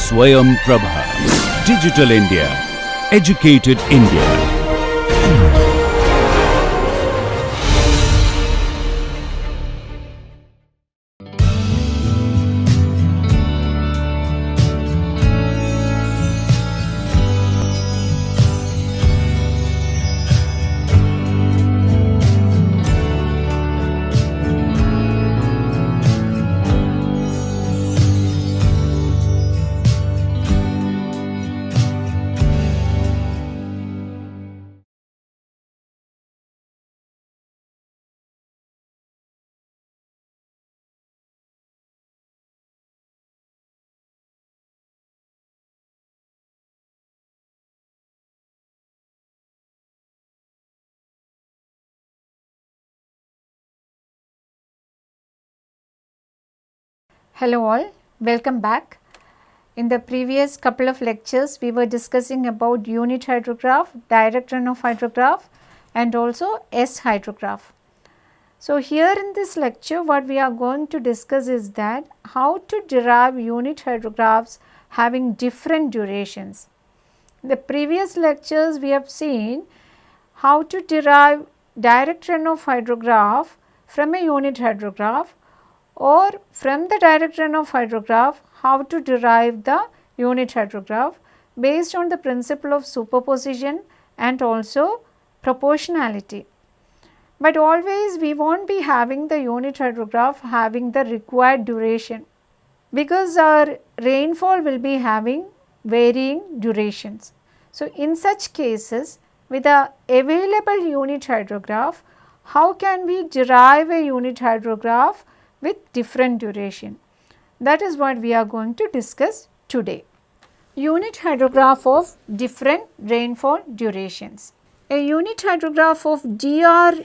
Swayam Prabha. Digital India. Educated India. Hello all, welcome back. In the previous couple of lectures, we were discussing about unit hydrograph, direct runoff hydrograph and also S hydrograph. So here in this lecture, what we are going to discuss is that how to derive unit hydrographs having different durations. In the previous lectures, we have seen how to derive direct runoff hydrograph from a unit hydrograph, or from the direct runoff hydrograph how to derive the unit hydrograph based on the principle of superposition and also proportionality. But always we will not be having the unit hydrograph having the required duration, because our rainfall will be having varying durations. So in such cases, with the available unit hydrograph, how can we derive a unit hydrograph with different duration? That is what we are going to discuss today. Unit hydrograph of different rainfall durations. A unit hydrograph of dr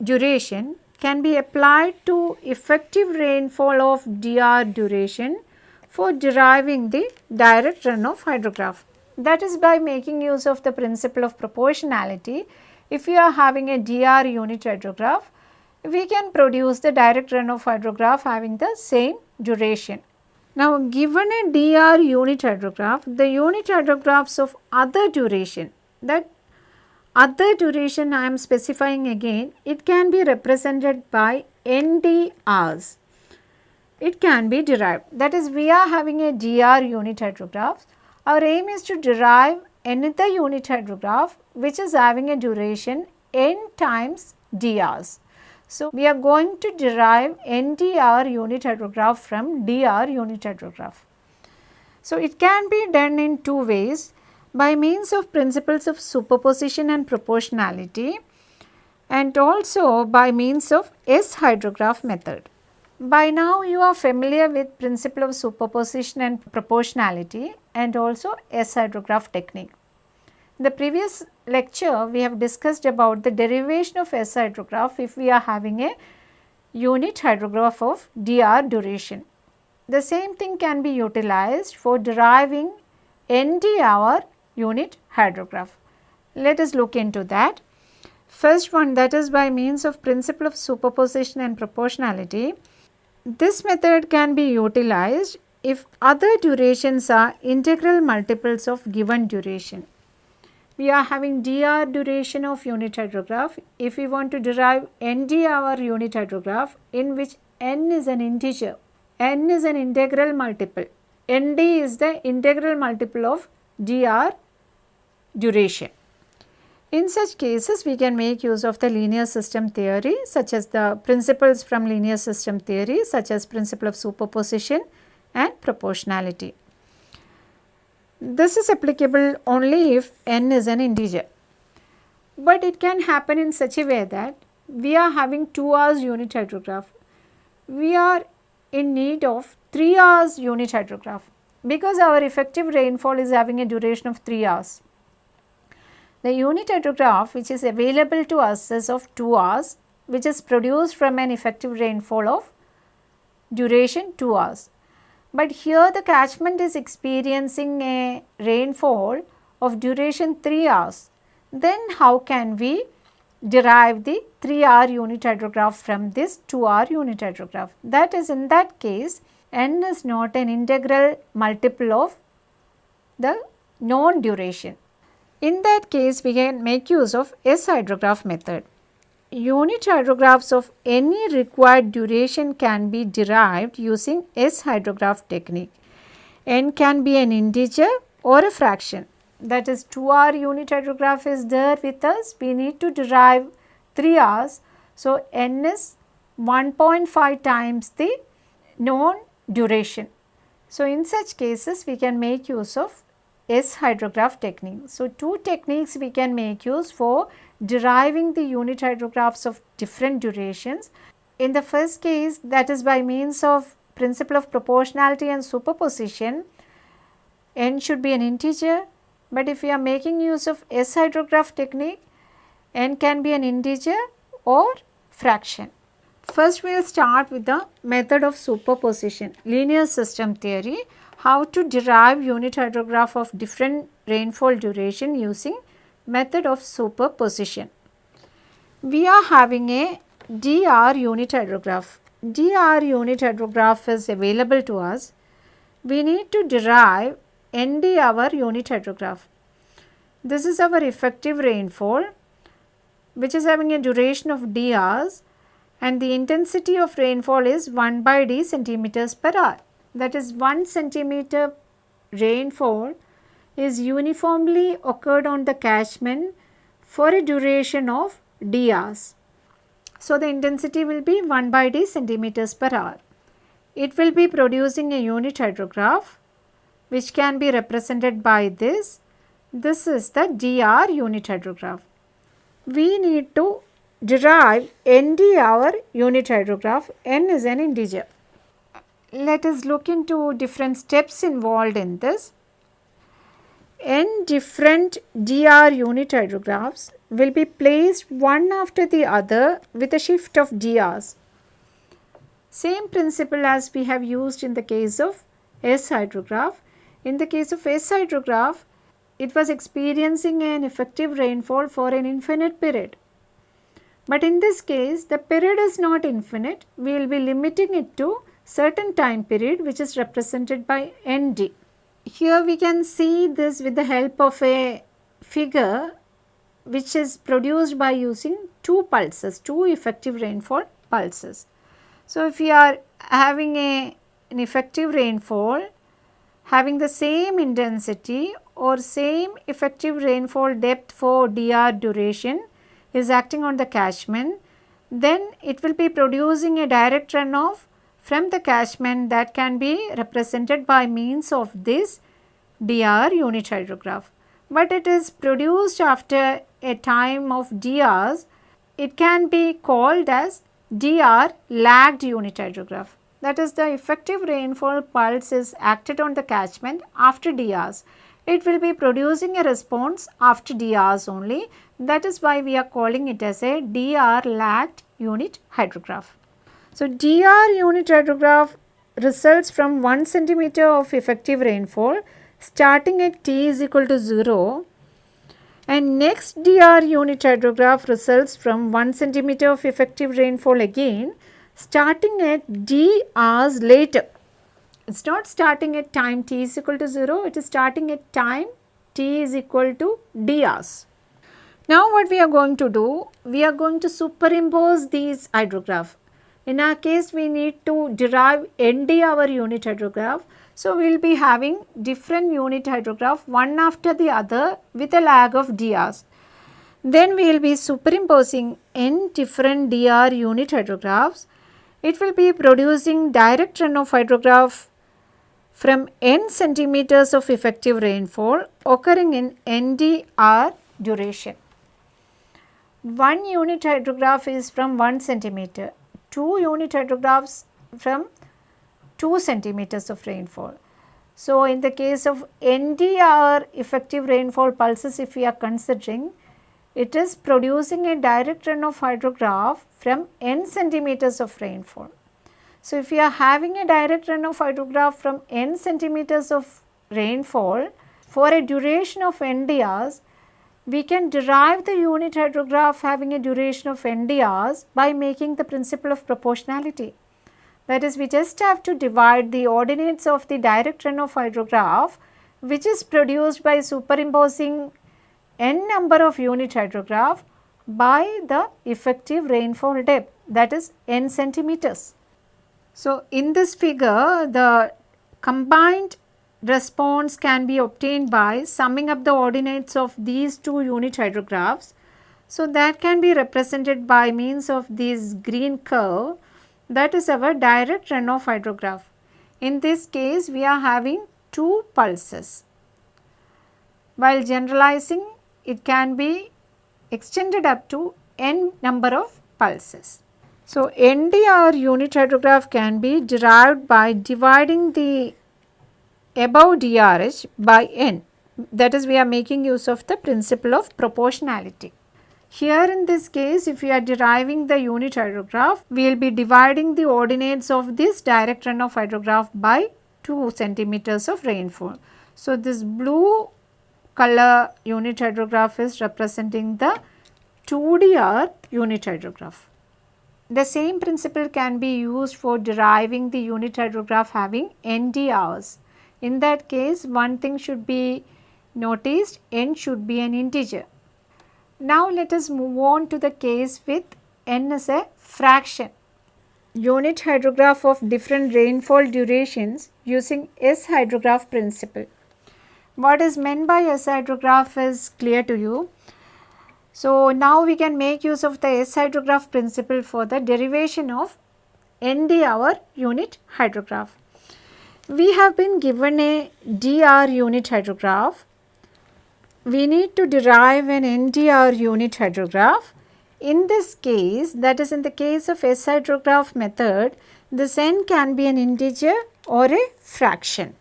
duration can be applied to effective rainfall of dr duration for deriving the direct runoff hydrograph. That is by making use of the principle of proportionality. If you are having a dr unit hydrograph, we can produce the direct runoff hydrograph having the same duration. Now, given a dr unit hydrograph, the unit hydrographs of other duration, that other duration I am specifying again, it can be represented by nd hours. It can be derived. That is, we are having a dr unit hydrograph. Our aim is to derive another unit hydrograph which is having a duration n times drs. So, we are going to derive NDR unit hydrograph from DR unit hydrograph. So, it can be done in two ways, by means of principles of superposition and proportionality, and also by means of S hydrograph method. By now you are familiar with principle of superposition and proportionality and also S hydrograph technique. In the previous lecture, we have discussed about the derivation of S hydrograph if we are having a unit hydrograph of dr duration. The same thing can be utilized for deriving ND-hour unit hydrograph. Let us look into that. First one, that is by means of principle of superposition and proportionality. This method can be utilized if other durations are integral multiples of given duration. We are having dr duration of unit hydrograph. If we want to derive ND-hour unit hydrograph in which n is an integer, n is an integral multiple, nd is the integral multiple of dr duration. In such cases, we can make use of the linear system theory, such as the principles from linear system theory, such as principle of superposition and proportionality. This is applicable only if n is an integer, but it can happen in such a way that we are having 2 hours unit hydrograph. We are in need of 3 hours unit hydrograph because our effective rainfall is having a duration of 3 hours. The unit hydrograph which is available to us is of 2 hours, which is produced from an effective rainfall of duration 2 hours. But here the catchment is experiencing a rainfall of duration 3 hours. Then how can we derive the 3-hour unit hydrograph from this 2-hour unit hydrograph? That is, in that case, n is not an integral multiple of the known duration. In that case, we can make use of S hydrograph method. Unit hydrographs of any required duration can be derived using S hydrograph technique. N can be an integer or a fraction. That is 2-hour unit hydrograph is there with us. We need to derive 3 hours. So, N is 1.5 times the known duration. So, in such cases we can make use of S hydrograph technique. So, two techniques we can make use for deriving the unit hydrographs of different durations. In the first case, that is by means of principle of proportionality and superposition, N should be an integer, but if we are making use of S hydrograph technique, N can be an integer or fraction. First we will start with the method of superposition, linear system theory, how to derive unit hydrograph of different rainfall duration using method of superposition. We are having a DR unit hydrograph. DR unit hydrograph is available to us. We need to derive ND hour unit hydrograph. This is our effective rainfall, which is having a duration of d hours, and the intensity of rainfall is 1 by d centimeters per hour. That is 1 centimeter rainfall is uniformly occurred on the catchment for a duration of d hours. So, the intensity will be 1 by d centimeters per hour. It will be producing a unit hydrograph which can be represented by this. This is the DR unit hydrograph. We need to derive ND hour unit hydrograph. N is an integer. Let us look into different steps involved in this. N different DR unit hydrographs will be placed one after the other with a shift of DRs. Same principle as we have used in the case of S hydrograph. In the case of S hydrograph, it was experiencing an effective rainfall for an infinite period. But in this case, the period is not infinite. We will be limiting it to certain time period, which is represented by ND. Here we can see this with the help of a figure which is produced by using two pulses, two effective rainfall pulses. So, if we are having an effective rainfall having the same intensity or same effective rainfall depth for DR duration is acting on the catchment, then it will be producing a direct runoff from the catchment that can be represented by means of this DR unit hydrograph. But it is produced after a time of DRs, it can be called as DR lagged unit hydrograph. That is, the effective rainfall pulse is acted on the catchment after DRs. It will be producing a response after DRs only. That is why we are calling it as a DR lagged unit hydrograph. So, DR unit hydrograph results from 1 centimeter of effective rainfall starting at t is equal to 0, and next DR unit hydrograph results from 1 centimeter of effective rainfall again starting at d hours later. It is not starting at time t is equal to 0, it is starting at time t is equal to d hours. Now what we are going to do, we are going to superimpose these hydrograph. In our case, we need to derive ND hour unit hydrograph. So, we will be having different unit hydrograph one after the other with a lag of DRs. Then we will be superimposing N different DR unit hydrographs. It will be producing direct runoff hydrograph from N centimeters of effective rainfall occurring in ND hour duration. 1 unit hydrograph is from 1 centimeter, 2 unit hydrographs from 2 centimeters of rainfall. So, in the case of ND hour effective rainfall pulses, if we are considering, it is producing a direct runoff hydrograph from N centimeters of rainfall. So, if we are having a direct runoff hydrograph from N centimeters of rainfall for a duration of ND hours, we can derive the unit hydrograph having a duration of ND hours by making the principle of proportionality. That is, we just have to divide the ordinates of the direct runoff hydrograph which is produced by superimposing n number of unit hydrograph by the effective rainfall depth, that is n centimeters. So, in this figure the combined response can be obtained by summing up the ordinates of these two unit hydrographs. So, that can be represented by means of this green curve, that is our direct runoff hydrograph. In this case we are having 2 pulses. While generalizing, it can be extended up to n number of pulses. So, NDR unit hydrograph can be derived by dividing the above DRH by n, that is we are making use of the principle of proportionality. Here in this case, if we are deriving the unit hydrograph, we will be dividing the ordinates of this direct runoff hydrograph by 2 centimeters of rainfall. So, this blue color unit hydrograph is representing the 2DR unit hydrograph. The same principle can be used for deriving the unit hydrograph having NDRs. In that case, one thing should be noticed, n should be an integer. Now, let us move on to the case with n as a fraction. Unit hydrograph of different rainfall durations using S hydrograph principle. What is meant by S hydrograph is clear to you. So, now we can make use of the S hydrograph principle for the derivation of NDR unit hydrograph. We have been given a DR unit hydrograph. We need to derive an NDR unit hydrograph. In this case, that is in the case of S hydrograph method, this n can be an integer or a fraction.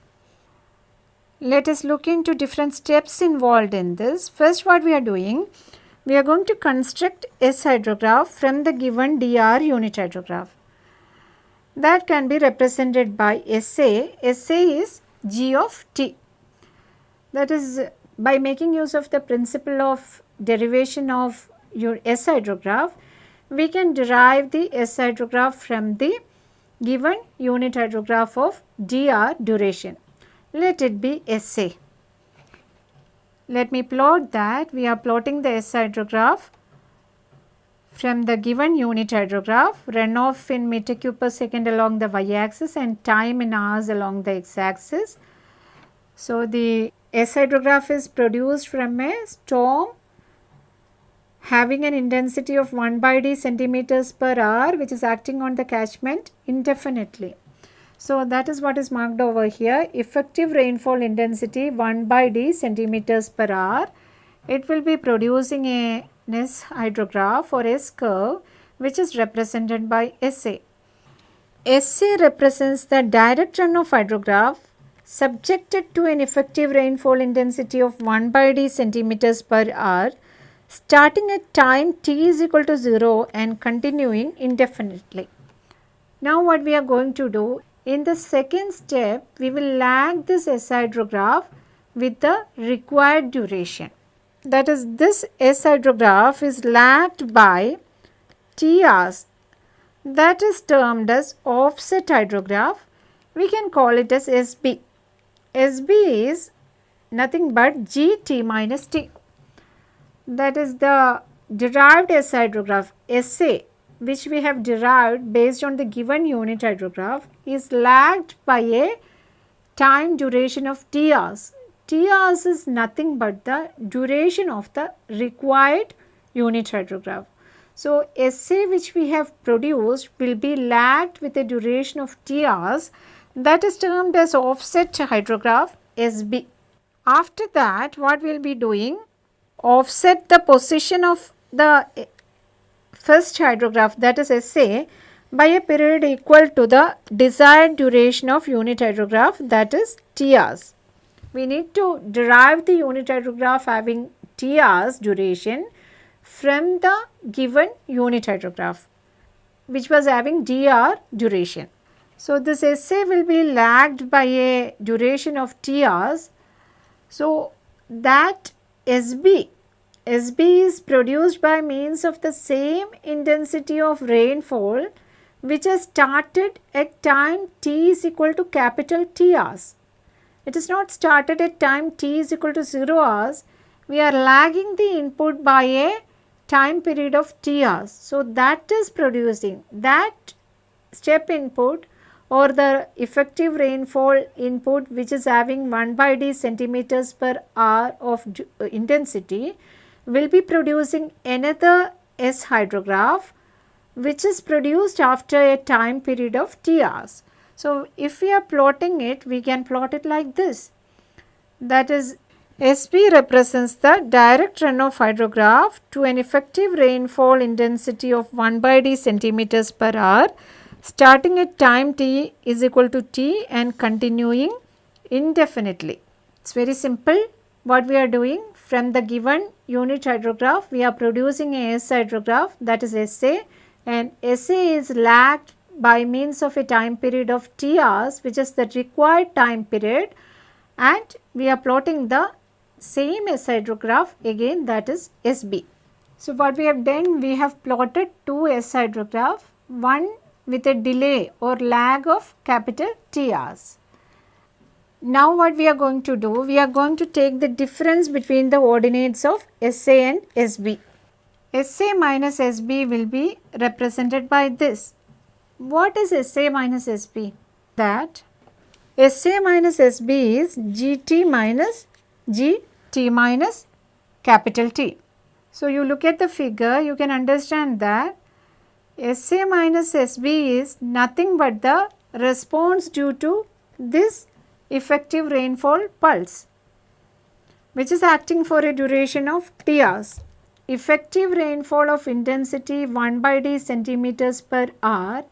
Let us look into different steps involved in this. First, what we are doing, we are going to construct S hydrograph from the given DR unit hydrograph. That can be represented by SA. SA is G of T. That is, by making use of the principle of derivation of your S hydrograph, we can derive the S hydrograph from the given unit hydrograph of DR duration. Let it be SA. Let me plot that. We are plotting the S hydrograph from the given unit hydrograph, runoff in meter cube per second along the y axis and time in hours along the x axis. So, the S hydrograph is produced from a storm having an intensity of 1 by d centimeters per hour, which is acting on the catchment indefinitely. So, that is what is marked over here, effective rainfall intensity 1 by d centimeters per hour. It will be producing a S hydrograph or S curve, which is represented by SA. SA represents the direct runoff hydrograph subjected to an effective rainfall intensity of 1 by d centimeters per hour starting at time t is equal to 0 and continuing indefinitely. Now, what we are going to do, in the second step, we will lag this S hydrograph with the required duration. That is, this S hydrograph is lagged by T hours. That is termed as offset hydrograph. We can call it as SB. SB is nothing but GT minus T. That is the derived S hydrograph SA, which we have derived based on the given unit hydrograph, is lagged by a time duration of T hours. T hours is nothing but the duration of the required unit hydrograph. So, SA which we have produced will be lagged with a duration of T hours, that is termed as offset hydrograph SB. After that, what we will be doing, offset the position of the first hydrograph, that is SA, by a period equal to the desired duration of unit hydrograph, that is T hours. We need to derive the unit hydrograph having T hours duration from the given unit hydrograph, which was having dr duration. So, this SA will be lagged by a duration of T hours. So, that SB is produced by means of the same intensity of rainfall which has started at time t is equal to capital T hours. it is not started at time t is equal to 0 hours, we are lagging the input by a time period of t hours. So, that is producing that step input or the effective rainfall input which is having 1 by d centimeters per hour of intensity will be producing another S hydrograph which is produced after a time period of t hours. So, if we are plotting it, we can plot it like this, that is SB represents the direct runoff hydrograph to an effective rainfall intensity of 1 by d centimeters per hour starting at time t is equal to t and continuing indefinitely. It is very simple what we are doing. From the given unit hydrograph, we are producing a S hydrograph, that is SA, and SA is lagged by means of a time period of t hours which is the required time period, and we are plotting the same S hydrograph again, that is SB. So, what we have done, we have plotted two S hydrograph, one with a delay or lag of capital T hours. Now, what we are going to do, we are going to take the difference between the ordinates of SA and SB. SA minus SB will be represented by this. What is SA minus SB? That SA minus SB is GT minus GT minus capital T. So, you look at the figure, you can understand that SA minus SB is nothing but the response due to this effective rainfall pulse which is acting for a duration of t hours. Effective rainfall of intensity 1 by d centimeters per hour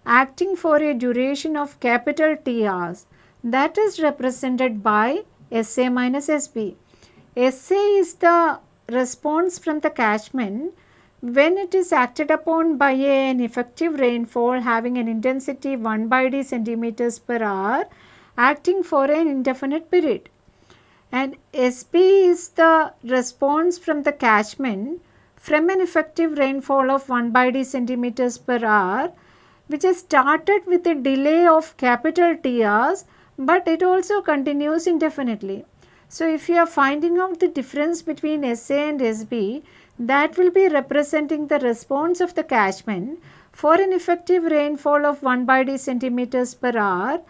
acting for a duration of capital T hours, that is represented by SA minus SB. SA is the response from the catchment when it is acted upon by an effective rainfall having an intensity 1 by d centimeters per hour acting for an indefinite period, and SB is the response from the catchment from an effective rainfall of 1 by d centimeters per hour which has started with a delay of capital T hours, but it also continues indefinitely. So, if you are finding out the difference between SA and SB, that will be representing the response of the catchment for an effective rainfall of 1 by d centimeters per hour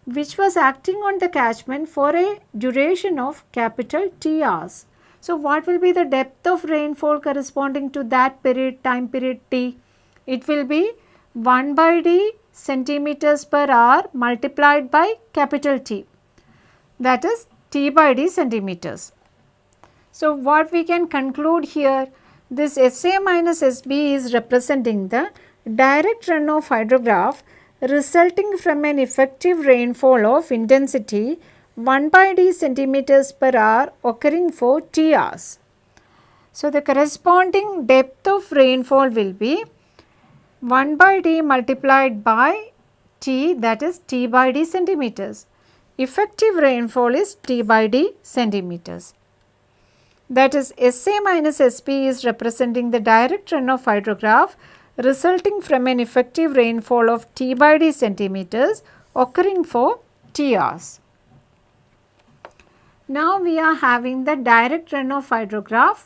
which was acting on the catchment for a duration of capital T hours. So, what will be the depth of rainfall corresponding to that period, time period T? It will be 1 by d centimeters per hour multiplied by capital T, that is T by d centimeters. So, what we can conclude here, this SA minus SB is representing the direct runoff hydrograph resulting from an effective rainfall of intensity 1 by d centimeters per hour occurring for T hours. So, the corresponding depth of rainfall will be 1 by d multiplied by T, that is T by d centimeters. Effective rainfall is T by d centimeters. That is SA minus SB is representing the direct runoff hydrograph resulting from an effective rainfall of T by d centimeters occurring for T hours. Now, we are having the direct runoff hydrograph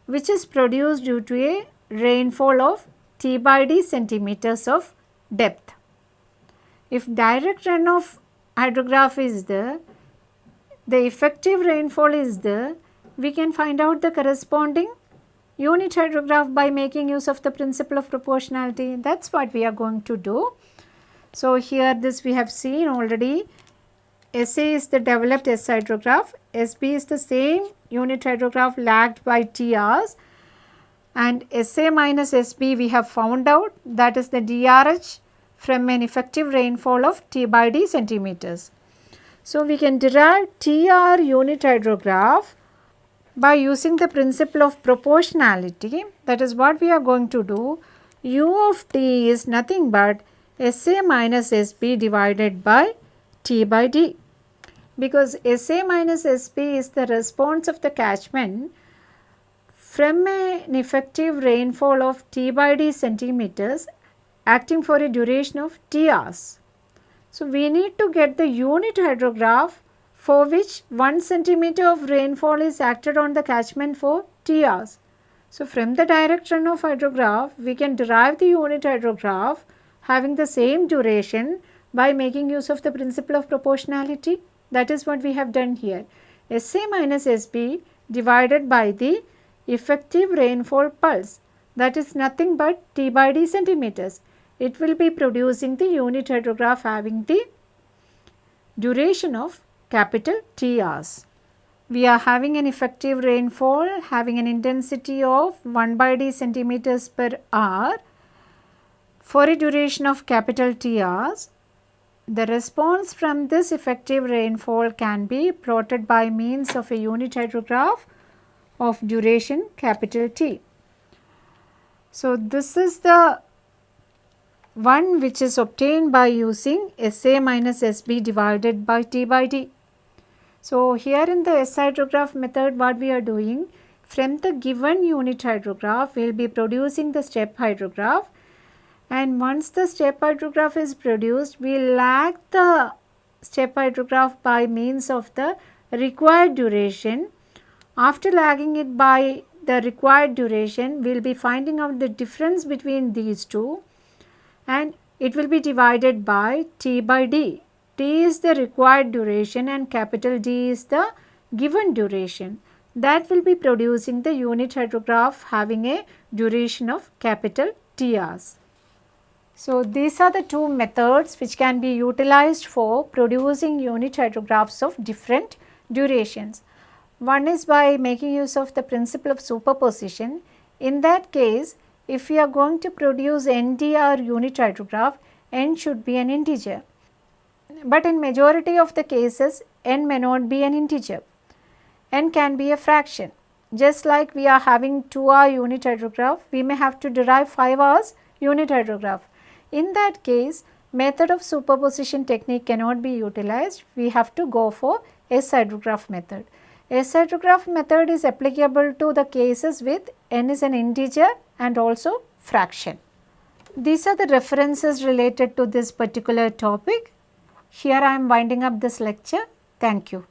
which is produced due to a rainfall of T by d centimeters of depth. If direct runoff hydrograph is there, the effective rainfall is there, we can find out the corresponding unit hydrograph by making use of the principle of proportionality. That is what we are going to do. So, here this we have seen already, SA is the developed S hydrograph, SB is the same unit hydrograph lagged by T hours, and SA minus SB we have found out, that is the DRH from an effective rainfall of T by d centimeters. So, we can derive TR unit hydrograph by using the principle of proportionality. That is what we are going to do. U of T is nothing but SA minus SB divided by T by D, because SA minus SB is the response of the catchment from an effective rainfall of T by d centimeters acting for a duration of T hours. So, we need to get the unit hydrograph for which 1 centimeter of rainfall is acted on the catchment for T hours. So, from the direct run of hydrograph, we can derive the unit hydrograph having the same duration by making use of the principle of proportionality. That is what we have done here. SA minus SB divided by the effective rainfall pulse, that is nothing but T by D centimeters. It will be producing the unit hydrograph having the duration of capital T hours. We are having an effective rainfall having an intensity of 1 by D centimeters per hour for a duration of capital T hours. The response from this effective rainfall can be plotted by means of a unit hydrograph of duration capital T. So, this is the one which is obtained by using SA minus SB divided by T by D. So, here in the S hydrograph method, what we are doing, from the given unit hydrograph we will be producing the step hydrograph, and once the step hydrograph is produced, we lag the step hydrograph by means of the required duration. After lagging it by the required duration, we will be finding out the difference between these two, and it will be divided by T by D. T is the required duration and capital D is the given duration. That will be producing the unit hydrograph having a duration of capital T hours. So, these are the two methods which can be utilized for producing unit hydrographs of different durations. One is by making use of the principle of superposition. In that case, if we are going to produce NDR unit hydrograph, N should be an integer. But in majority of the cases, N may not be an integer. N can be a fraction. Just like we are having 2-hour unit hydrograph, we may have to derive 5 hours unit hydrograph. In that case, method of superposition technique cannot be utilized. We have to go for S hydrograph method. S hydrograph method is applicable to the cases with N is an integer and also fraction. These are the references related to this particular topic. Here I am winding up this lecture. Thank you.